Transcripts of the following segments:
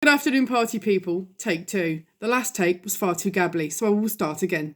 Good afternoon, party people. Take 2. The last take was far too gabbly, so I will start again.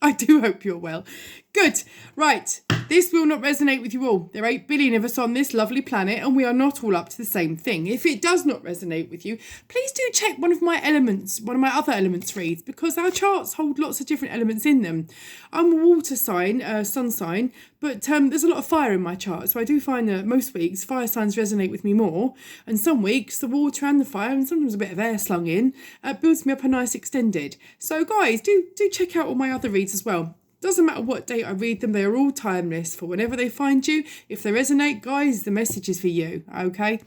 I do hope you're well. Good. Right. This will not resonate with you all. There are 8 billion of us on this lovely planet, and we are not all up to the same thing. If it does not resonate with you, please do check one of my other elements reads, because our charts hold lots of different elements in them. I'm a water sign, sun sign, but there's a lot of fire in my chart. So I do find that most weeks fire signs resonate with me more, and some weeks the water and the fire, and sometimes a bit of air slung in, builds me up a nice extended. So guys, do check out all my other reads as well. Doesn't matter what date I read them, they are all timeless for whenever they find you. If they resonate, guys, the message is for you, okay?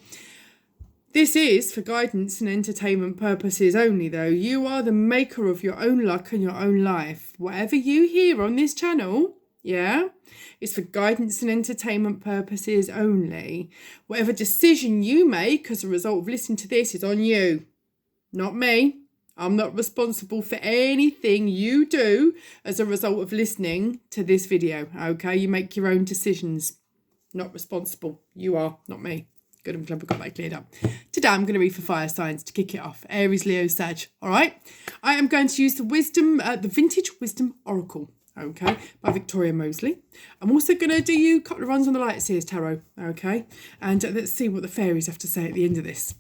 This is for guidance and entertainment purposes only, though. You are the maker of your own luck and your own life. Whatever you hear on this channel, yeah, it's for guidance and entertainment purposes only. Whatever decision you make as a result of listening to this is on you, not me. I'm not responsible for anything you do as a result of listening to this video, okay? You make your own decisions. Not responsible. You are, not me. Good, I'm glad we got that cleared up. Today I'm going to read for fire signs to kick it off. Aries, Leo, Sag, all right? I am going to use the Vintage Wisdom Oracle, okay, by Victoria Mosley. I'm also going to do you a couple of runs on the Light Seers Tarot, okay? And let's see what the fairies have to say at the end of this.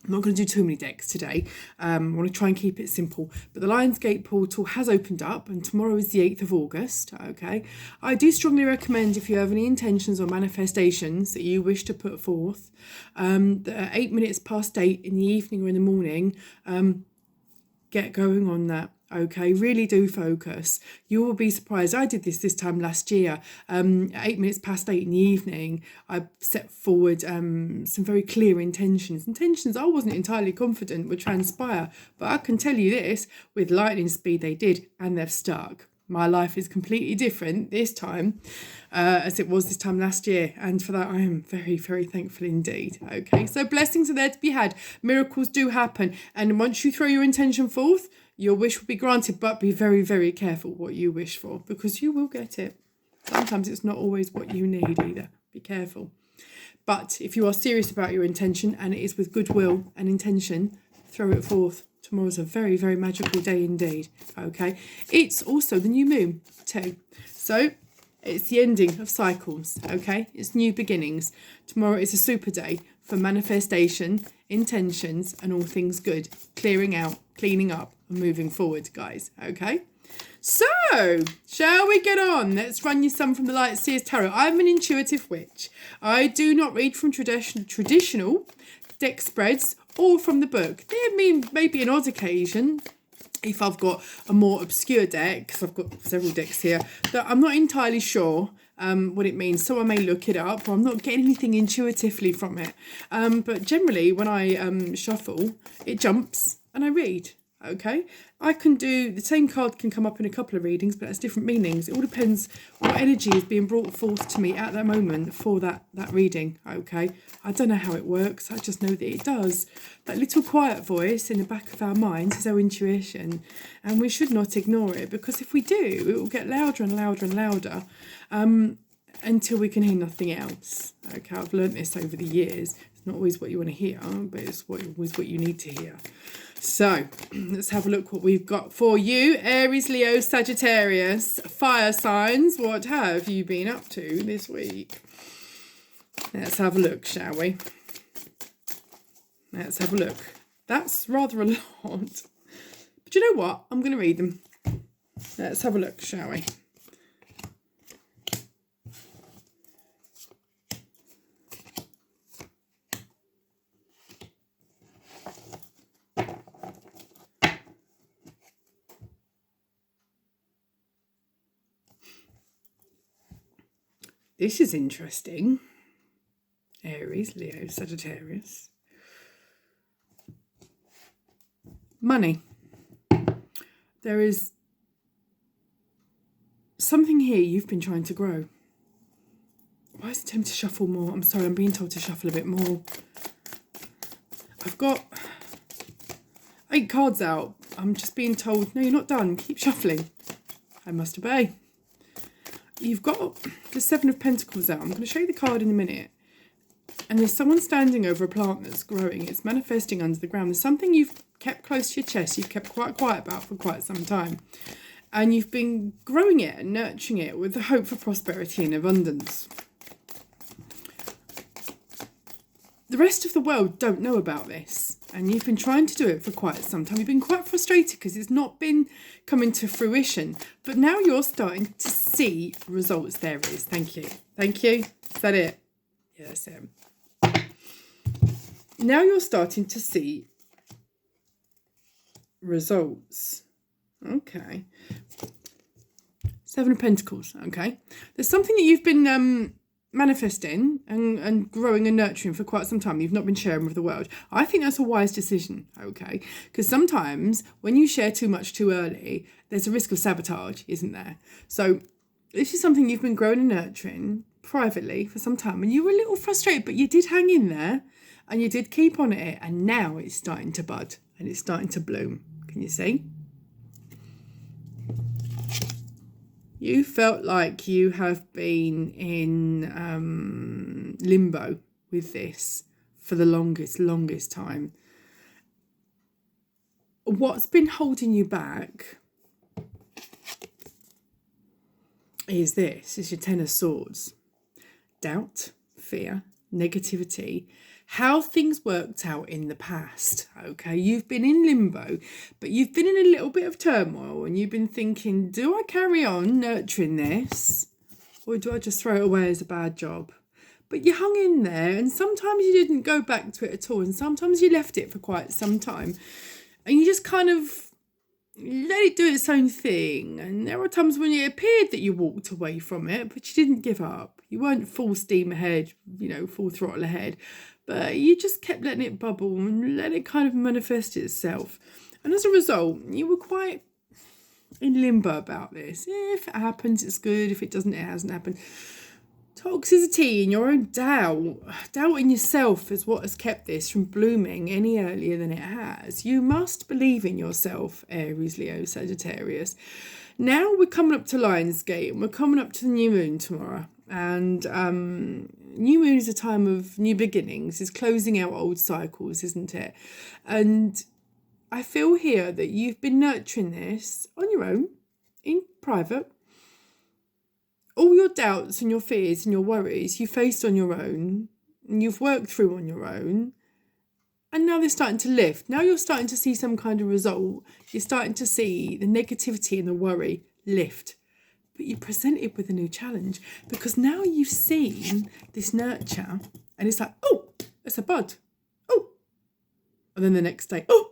I'm not going to do too many decks today. I want to try and keep it simple. But the Lionsgate portal has opened up, and tomorrow is the 8th of August, okay? I do strongly recommend, if you have any intentions or manifestations that you wish to put forth, that 8 minutes past 8 in the evening or in the morning, get going on that. Okay, really do focus. You will be surprised. I did this time last year. 8 minutes past 8 in the evening, I set forward some very clear intentions. Intentions I wasn't entirely confident would transpire, but I can tell you this, with lightning speed they did, and they've stuck. My life is completely different this time as it was this time last year. And for that, I am very, very thankful indeed. Okay, so blessings are there to be had. Miracles do happen. And once you throw your intention forth, your wish will be granted, but be very, very careful what you wish for, because you will get it. Sometimes it's not always what you need either. Be careful. But if you are serious about your intention, and it is with goodwill and intention, throw it forth. Tomorrow's a very, very magical day indeed, okay? It's also the new moon too. So it's the ending of cycles, okay? It's new beginnings. Tomorrow is a super day for manifestation, intentions, and all things good. Clearing out, cleaning up, and moving forward, guys, okay? So, shall we get on? Let's run you some from the Light Seers Tarot. I'm an intuitive witch. I do not read from traditional deck spreads or from the book. There may be an odd occasion if I've got a more obscure deck, because I've got several decks here, that I'm not entirely sure what it means. So I may look it up, or I'm not getting anything intuitively from it. But generally, when I shuffle, it jumps and I read. Okay, I can do the same card can come up in a couple of readings, but it has different meanings. It all depends what energy is being brought forth to me at that moment for that reading. Okay, I don't know how it works. I just know that it does. That little quiet voice in the back of our minds is our intuition, and we should not ignore it, because if we do, it will get louder and louder and louder until we can hear nothing else. Okay, I've learned this over the years. It's not always what you want to hear, but it's always what you need to hear. So, let's have a look what we've got for you. Aries, Leo, Sagittarius, fire signs. What have you been up to this week? Let's have a look, shall we? Let's have a look. That's rather a lot. But you know what? I'm going to read them. Let's have a look, shall we? This is interesting. Aries, Leo, Sagittarius. Money. There is something here you've been trying to grow. Why is it telling me to shuffle more? I'm sorry, I'm being told to shuffle a bit more. I've got 8 cards out. I'm just being told, no, you're not done. Keep shuffling. I must obey. You've got the 7 of Pentacles out. I'm going to show you the card in a minute. And there's someone standing over a plant that's growing. It's manifesting under the ground. There's something you've kept close to your chest, you've kept quite quiet about for quite some time. And you've been growing it and nurturing it with the hope for prosperity and abundance. The rest of the world don't know about this. And you've been trying to do it for quite some time. You've been quite frustrated because it's not been coming to fruition. But now you're starting to see results. There it is. Thank you. Thank you. Is that it? Yeah, that's it. Now you're starting to see results. Okay. Seven of Pentacles. Okay. There's something that you've been manifesting and growing and nurturing for quite some time. You've not been sharing with the world. I think that's a wise decision. Okay. Because sometimes when you share too much too early, there's a risk of sabotage, isn't there? So this is something you've been growing and nurturing privately for some time, and you were a little frustrated, but you did hang in there and you did keep on at it, and now it's starting to bud and it's starting to bloom. Can you see? You felt like you have been in limbo with this for the longest time. What's been holding you back is this. It's your Ten of Swords. Doubt, fear, negativity, how things worked out in the past. Okay, you've been in limbo, but you've been in a little bit of turmoil and you've been thinking, do I carry on nurturing this or do I just throw it away as a bad job? But you hung in there, and sometimes you didn't go back to it at all, and sometimes you left it for quite some time, and you just kind of let it do its own thing. And there were times when it appeared that you walked away from it, but you didn't give up. You weren't full steam ahead, full throttle ahead, but you just kept letting it bubble and let it kind of manifest itself. And as a result, you were quite in limbo about this. If it happens, it's good. If it doesn't, it hasn't happened. Toxicity and your own doubt in yourself is what has kept this from blooming any earlier than it has. You must believe in yourself, Aries, Leo, Sagittarius. Now we're coming up to Lionsgate, and we're coming up to the new moon tomorrow. And new moon is a time of new beginnings. It's closing out old cycles, isn't it? And I feel here that you've been nurturing this on your own, in private. All your doubts and your fears and your worries you faced on your own, and you've worked through on your own, and now they're starting to lift. Now you're starting to see some kind of result. You're starting to see the negativity and the worry lift. But you're presented with a new challenge, because now you've seen this nurture, and it's like, oh, it's a bud. Oh. And then the next day, oh,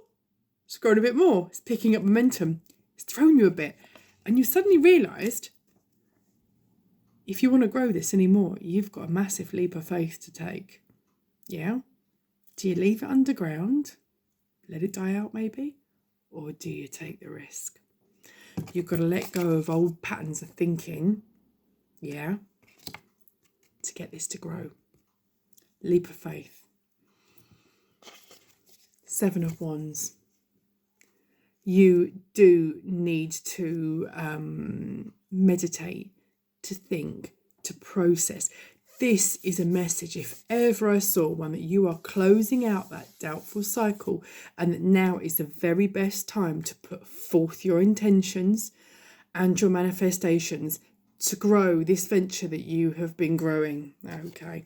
it's grown a bit more. It's picking up momentum. It's thrown you a bit. And you suddenly realised, if you want to grow this anymore, you've got a massive leap of faith to take. Yeah? Do you leave it underground? Let it die out maybe? Or do you take the risk? You've got to let go of old patterns of thinking. Yeah? To get this to grow. Leap of faith. Seven of Wands. You do need to meditate, to think, to process. This is a message, if ever I saw one, that you are closing out that doubtful cycle, and that now is the very best time to put forth your intentions and your manifestations to grow this venture that you have been growing. Okay.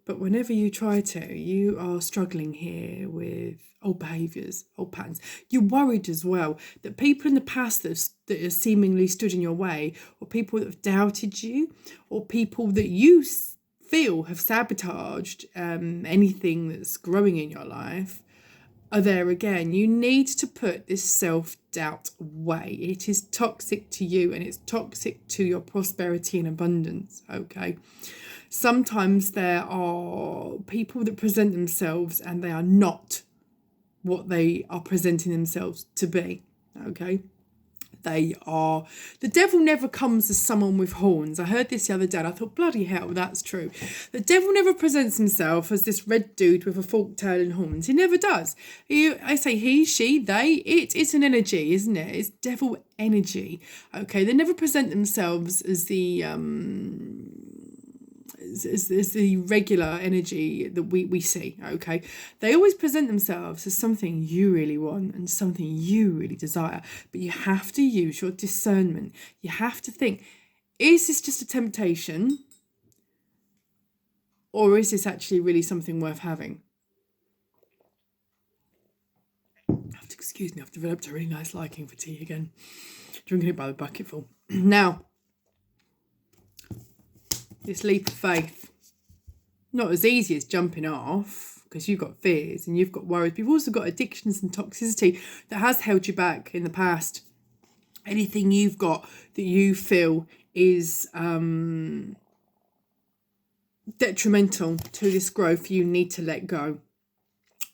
But whenever you try to, you are struggling here with old behaviours, old patterns. You're worried as well that people in the past that have seemingly stood in your way, or people that have doubted you, or people that you feel have sabotaged anything that's growing in your life, are there again. You need to put this self-doubt away. It is toxic to you, and it's toxic to your prosperity and abundance, okay? Sometimes there are people that present themselves and they are not what they are presenting themselves to be, okay? The devil never comes as someone with horns. I heard this the other day and I thought, bloody hell, that's true. The devil never presents himself as this red dude with a forked tail and horns. He never does. I say he, she, they, it's an energy, isn't it? It's devil energy, okay? They never present themselves as the as the regular energy that we see, okay? They always present themselves as something you really want and something you really desire, but you have to use your discernment. You have to think, is this just a temptation, or is this actually really something worth having? Excuse me, I've developed a really nice liking for tea again. Drinking it by the bucketful. Now, this leap of faith, not as easy as jumping off, because you've got fears and you've got worries, but you've also got addictions and toxicity that has held you back in the past. Anything you've got that you feel is detrimental to this growth, you need to let go.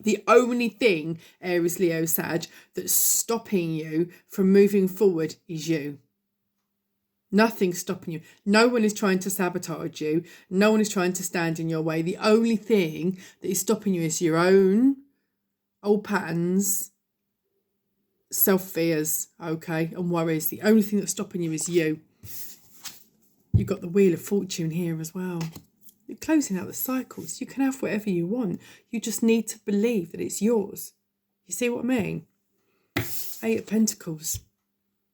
The only thing, Aries, Leo, Sag, that's stopping you from moving forward is you. Nothing's stopping you. No one is trying to sabotage you. No one is trying to stand in your way. The only thing that is stopping you is your own old patterns, self-fears, okay, and worries. The only thing that's stopping you is you. You've got the Wheel of Fortune here as well. You're closing out the cycles. You can have whatever you want. You just need to believe that it's yours. You see what I mean? 8 of Pentacles.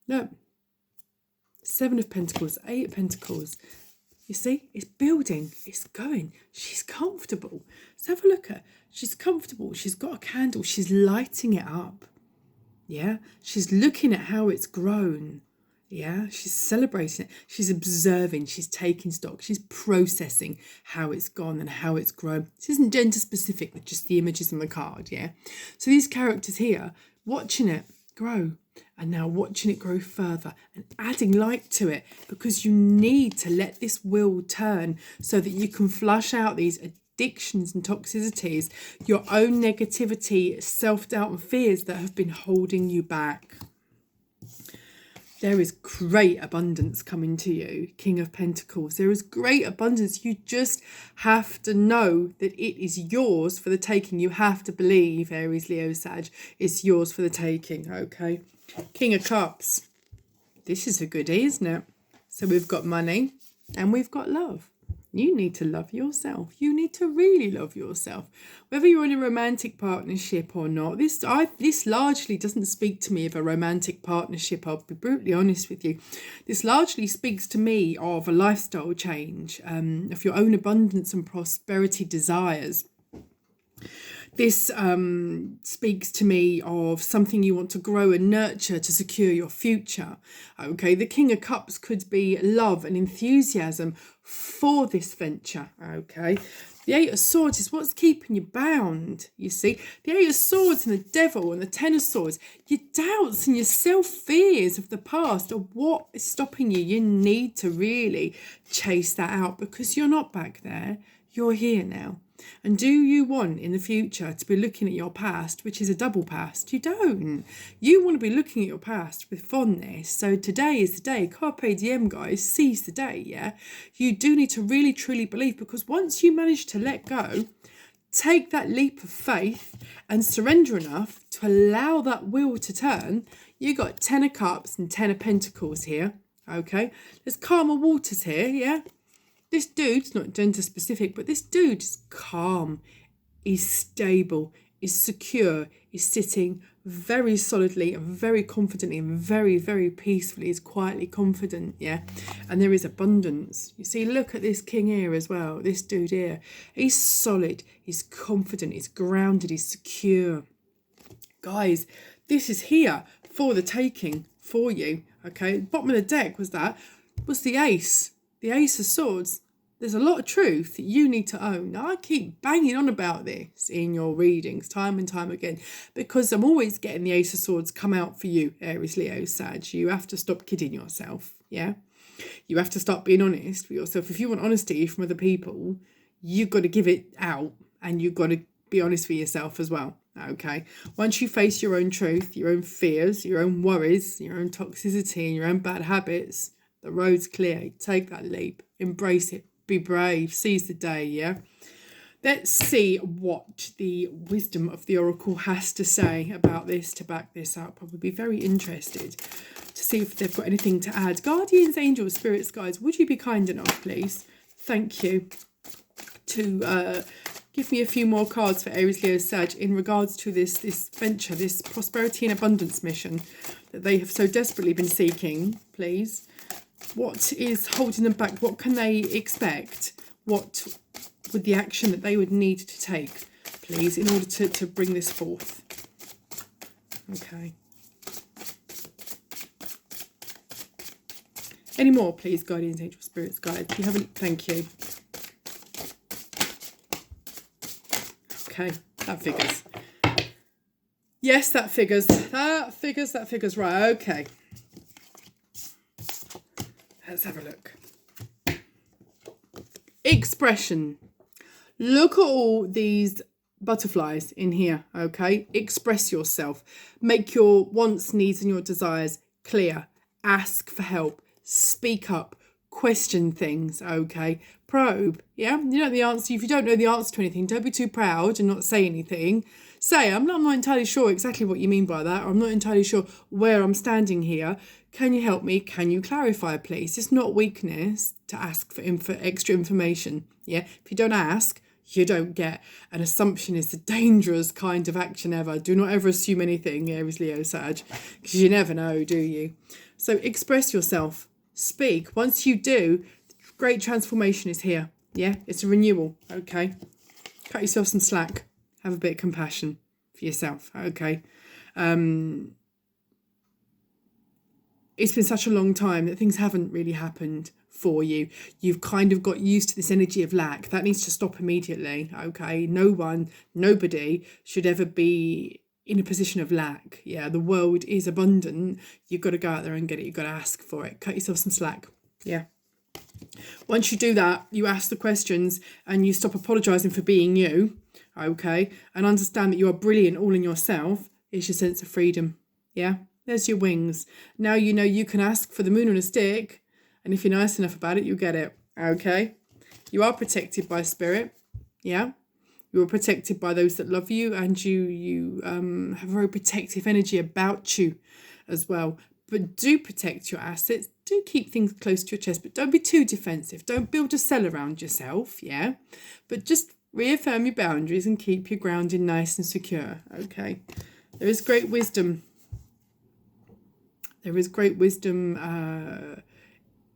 No. 7 of Pentacles. 8 of Pentacles. You see? It's building. It's going. She's comfortable. Let's have a look at her. She's comfortable. She's got a candle. She's lighting it up. Yeah? She's looking at how it's grown. Yeah, she's celebrating it. She's observing. She's taking stock. She's processing how it's gone and how it's grown. This isn't gender specific, but just the images on the card, yeah? So these characters here, watching it grow and now watching it grow further and adding light to it, because you need to let this wheel turn so that you can flush out these addictions and toxicities, your own negativity, self-doubt and fears that have been holding you back. There is great abundance coming to you, King of Pentacles. There is great abundance. You just have to know that it is yours for the taking. You have to believe, Aries, Leo, Sag, it's yours for the taking, okay? King of Cups. This is a goodie, isn't it? So we've got money and we've got love. You need to love yourself. You need to really love yourself. Whether you're in a romantic partnership or not, this largely doesn't speak to me of a romantic partnership, I'll be brutally honest with you. This largely speaks to me of a lifestyle change, of your own abundance and prosperity desires. This speaks to me of something you want to grow and nurture to secure your future. Okay, the King of Cups could be love and enthusiasm for this venture. Okay, the 8 of Swords is what's keeping you bound, you see. The 8 of Swords and the Devil and the 10 of Swords, your doubts and your self-fears of the past are what is stopping you. You need to really chase that out, because you're not back there. You're here now. And do you want in the future to be looking at your past, which is a double past? You don't. You want to be looking at your past with fondness. So today is the day. Carpe diem, guys. Seize the day, yeah? You do need to really, truly believe, because once you manage to let go, take that leap of faith and surrender enough to allow that wheel to turn, you got 10 of Cups and 10 of Pentacles here, okay? There's calmer waters here, yeah? This dude's not gender specific, but this dude is calm, is stable, is secure, is sitting very solidly and very confidently and very, very peacefully, is quietly confident, yeah? And there is abundance. You see, look at this king here as well, this dude here. He's solid, he's confident, he's grounded, he's secure. Guys, this is here for the taking for you, okay? Bottom of the deck was the ace. The Ace of Swords. There's a lot of truth that you need to own. Now, I keep banging on about this in your readings time and time again, because I'm always getting the Ace of Swords come out for you, Aries, Leo, Sag. You have to stop kidding yourself, yeah? You have to start being honest with yourself. If you want honesty from other people, you've got to give it out, and you've got to be honest with yourself as well, okay? Once you face your own truth, your own fears, your own worries, your own toxicity, and your own bad habits, the road's clear. Take that leap. Embrace it. Be brave. Seize the day, yeah? Let's see what the wisdom of the Oracle has to say about this to back this up. I would be very interested to see if they've got anything to add. Guardians, angels, spirits, guides, would you be kind enough, please, thank you to give me a few more cards for Aries, Leo, Sag in regards to this venture, this prosperity and abundance mission that they have so desperately been seeking, please. What is holding them back? What can they expect? What would the action that they would need to take, please, in order to bring this forth? Okay. Any more, please, guardians, angels, spirits, guides? If you haven't, thank you. Okay, that figures. Yes, that figures. That figures. Right, okay. Let's have a look. Expression. Look at all these butterflies in here, okay? Express yourself. Make your wants, needs, and your desires clear. Ask for help. Speak up. Question things, okay? Probe, yeah? You know the answer. If you don't know the answer to anything, don't be too proud and not say anything. Say, I'm not entirely sure exactly what you mean by that. Or I'm not entirely sure where I'm standing here. Can you help me? Can you clarify, please? It's not weakness to ask for extra information, yeah? If you don't ask, you don't get. An assumption is the dangerous kind of action ever. Do not ever assume anything, Aries, Leo, Sag, because you never know, do you? So express yourself. Speak. Once you do, great transformation is here. Yeah, it's a renewal. Okay, cut yourself some slack. Have a bit of compassion for yourself. Okay. It's been such a long time that things haven't really happened for you. You've kind of got used to this energy of lack. That needs to stop immediately. Okay, nobody should ever be in a position of lack. Yeah, the world is abundant. You've got to go out there and get it. You've got to ask for it. Cut yourself some slack. Yeah. Once you do that, you ask the questions and you stop apologising for being you, okay, and understand that you are brilliant all in yourself. It's your sense of freedom. Yeah, there's your wings. Now you know you can ask for the moon on a stick, and if you're nice enough about it, you'll get it. Okay, you are protected by spirit. Yeah. You are protected by those that love you, and you have a very protective energy about you as well. But do protect your assets. Do keep things close to your chest, but don't be too defensive. Don't build a cell around yourself, yeah? But just reaffirm your boundaries and keep your grounding nice and secure, okay? There is great wisdom. There is great wisdom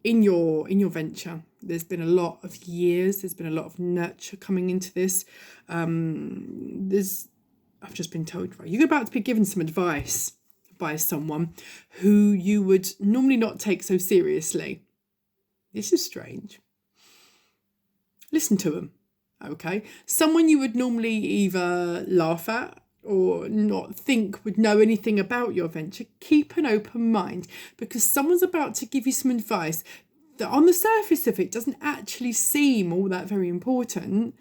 in your venture. There's been a lot of years. There's been a lot of nurture coming into this. I've just been told, right, you're about to be given some advice by someone who you would normally not take so seriously. This is strange. Listen to them, okay? Someone you would normally either laugh at or not think would know anything about your venture. Keep an open mind, because someone's about to give you some advice that on the surface of it doesn't actually seem all that very important,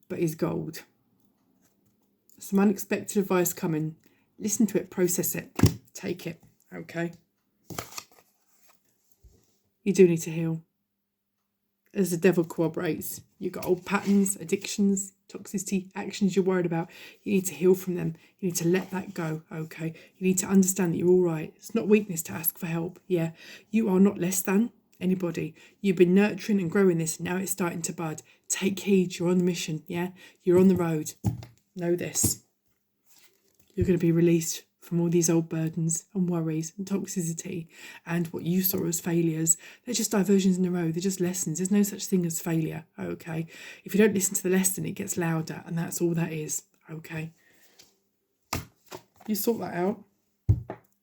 but is gold. Some unexpected advice coming. Listen to it, process it, take it, okay? You do need to heal. As the devil cooperates, you've got old patterns, addictions, toxicity, actions you're worried about. You need to heal from them. You need to let that go, okay? You need to understand that you're all right. It's not weakness to ask for help, yeah? You are not less than anybody. You've been nurturing and growing this. Now it's starting to bud. Take heed. You're on the mission, yeah? You're on the road. Know this. You're going to be released from all these old burdens and worries and toxicity and what you saw as failures. They're just diversions in the road. They're just lessons. There's no such thing as failure, okay? If you don't listen to the lesson, it gets louder, and that's all that is, okay? You sort that out.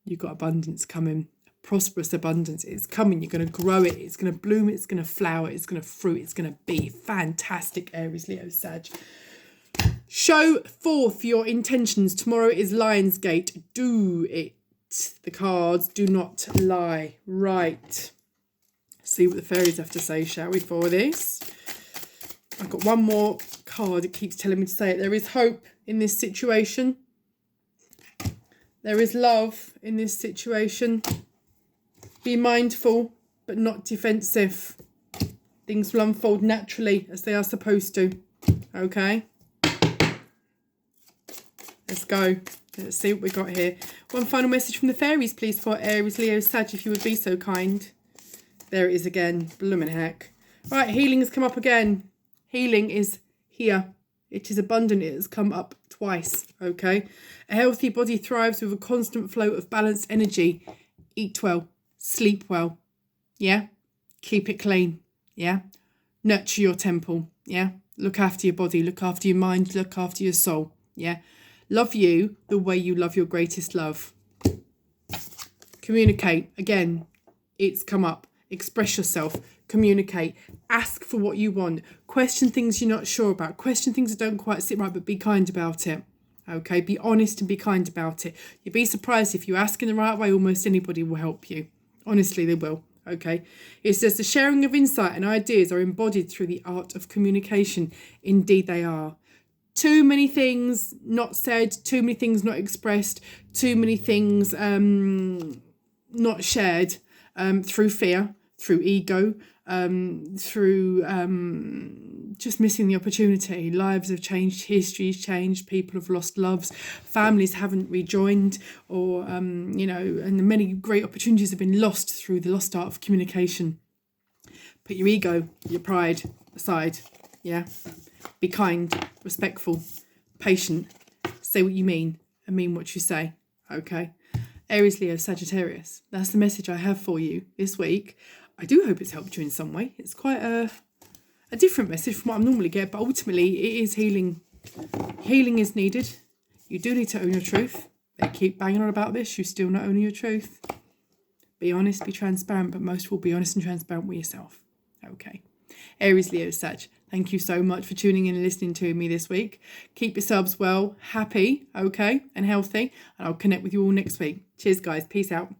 You've got abundance coming. Prosperous abundance. It's coming. You're going to grow it. It's going to bloom. It's going to flower. It's going to fruit. It's going to be fantastic, Aries, Leo, Sag. Show forth your intentions. Tomorrow is Lionsgate. Do it. The cards do not lie. Right. See what the fairies have to say, shall we, for this? I've got one more card. It keeps telling me to say it. There is hope in this situation. There is love in this situation. Be mindful, but not defensive. Things will unfold naturally as they are supposed to. Okay? Let's go. Let's see what we got here. One final message from the fairies, please, for Aries, Leo, Sag, if you would be so kind. There it is again. Bloomin' heck. Right, healing has come up again. Healing is here. It is abundant. It has come up twice, okay? A healthy body thrives with a constant flow of balanced energy. Eat well, sleep well, yeah? Keep it clean, yeah? Nurture your temple, yeah? Look after your body, look after your mind, look after your soul, yeah? Love you the way you love your greatest love. Communicate. Again, it's come up. Express yourself. Communicate. Ask for what you want. Question things you're not sure about. Question things that don't quite sit right, but be kind about it. Okay, be honest and be kind about it. You'd be surprised if you ask in the right way, almost anybody will help you. Honestly, they will. Okay, it says the sharing of insight and ideas are embodied through the art of communication. Indeed, they are. Too many things not said, too many things not expressed, too many things not shared through fear, through ego, through just missing the opportunity. Lives have changed, history's changed, people have lost loves, families haven't rejoined, or, and many great opportunities have been lost through the lost art of communication. Put your ego, your pride aside, yeah? Be kind, respectful, patient, say what you mean and mean what you say, okay? Aries, Leo, Sagittarius. That's the message I have for you this week. I do hope it's helped you in some way. It's quite a different message from what I normally get, but ultimately it is healing. Healing is needed. You do need to own your truth. They keep banging on about this. You're still not owning your truth. Be honest, be transparent, but most of all, be honest and transparent with yourself. Okay. Aries, Leo, Sag. Thank you so much for tuning in and listening to me this week. Keep yourselves well, happy, okay, and healthy. And I'll connect with you all next week. Cheers, guys. Peace out.